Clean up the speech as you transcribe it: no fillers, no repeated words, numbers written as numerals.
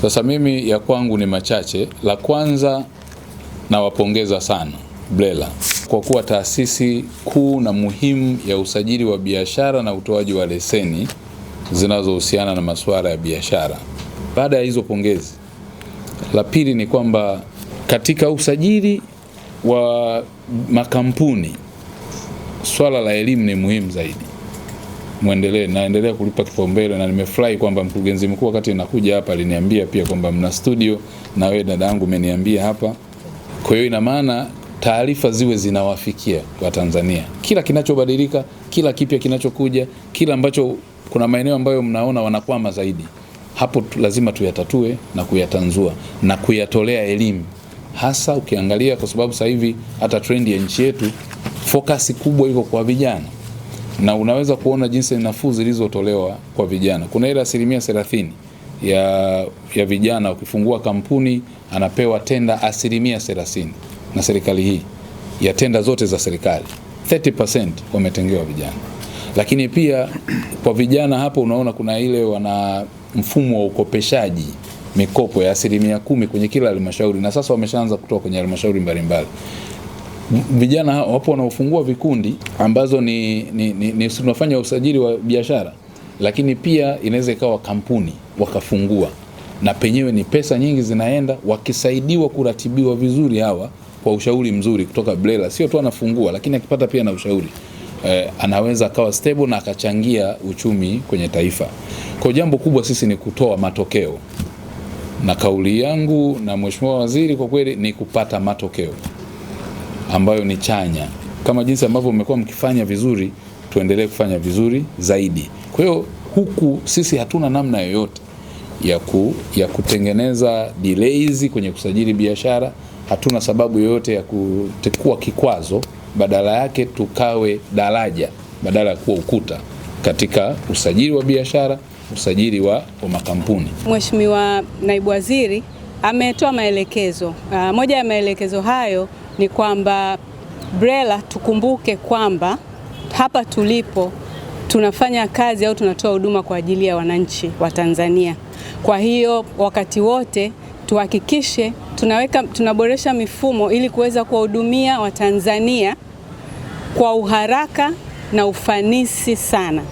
Sasa mimi ya kwangu ni machache. La kwanza, nawapongeza sana BRELA kwa kuwa taasisi kuu na muhimu ya usajili wa biashara na utoaji wa leseni zinazohusiana na masuala ya biashara. Baada ya hizo pongezi, la pili ni kwamba katika usajili wa makampuni swala la elimu ni muhimu zaidi. Naendelea kulipa kipaumbele, na nimefurahi kwamba mkurugenzi mkuu wakati nakuja hapa aliniambia pia kwamba mna studio, na wewe dada yangu umeniambia hapa. Kwa hiyo ina maana taarifa ziwe zinawafikia wa Tanzania, kila kinachobadilika, kila kipya kinachokuja, kila ambacho kuna maeneo ambayo mnaona wanakwama zaidi, hapo lazima tuyatatue na kuyatanzua na kuyatolea elimu, hasa ukiangalia kwa sababu sasa hivi hata trend ya nchi yetu focus kubwa iko kwa vijana, na unaweza kuona jinsi nafuu zilizotolewa kwa vijana. Kuna ile 30% ya vijana ukifungua kampuni anapewa tenda 30% na serikali hii ya tenda zote za serikali, 30% wametengewa vijana. Lakini pia kwa vijana hapo unaona kuna ile wana mfumo wa ukopeshaji mikopo ya 10% kwenye kila halmashauri, na sasa wameshaanza kutoka kwenye halmashauri mbalimbali. Vijana wapo wanaofungua vikundi ambazo ni tunafanya usajili wa biashara, lakini pia inaweza ikawa kampuni wakafungua, na penyewe ni pesa nyingi zinaenda, wakisaidiwa kuratibiwa vizuri hawa kwa ushauri mzuri kutoka BRELA. Sio tu anafungua, lakini akipata pia na ushauri anaweza akawa stable na akachangia uchumi kwenye taifa. Kwa jambo kubwa sisi ni kutoa matokeo, na kauli yangu na Mheshimiwa Waziri kwa kweli ni kupata matokeo ambayo ni chanya. Kama jinsi ambavyo mmekuwa mkifanya vizuri, tuendelee kufanya vizuri zaidi. Kwa hiyo huku sisi hatuna namna yoyote ya kutengeneza delays kwenye kusajili biashara. Hatuna sababu yoyote ya kuwa kikwazo, badala yake tukawe daraja badala ya kuwa ukuta katika usajili wa biashara, usajili wa makampuni. Mheshimiwa Naibu Waziri ametoa maelekezo. Moja ya maelekezo hayo ni kwamba BRELA tukumbuke kwamba hapa tulipo tunafanya kazi au tunatoa huduma kwa ajili ya wananchi wa Tanzania. Kwa hiyo wakati wote tuhakikishe tunaboresha mifumo ili kuweza kuwahudumia Watanzania kwa uharaka na ufanisi sana.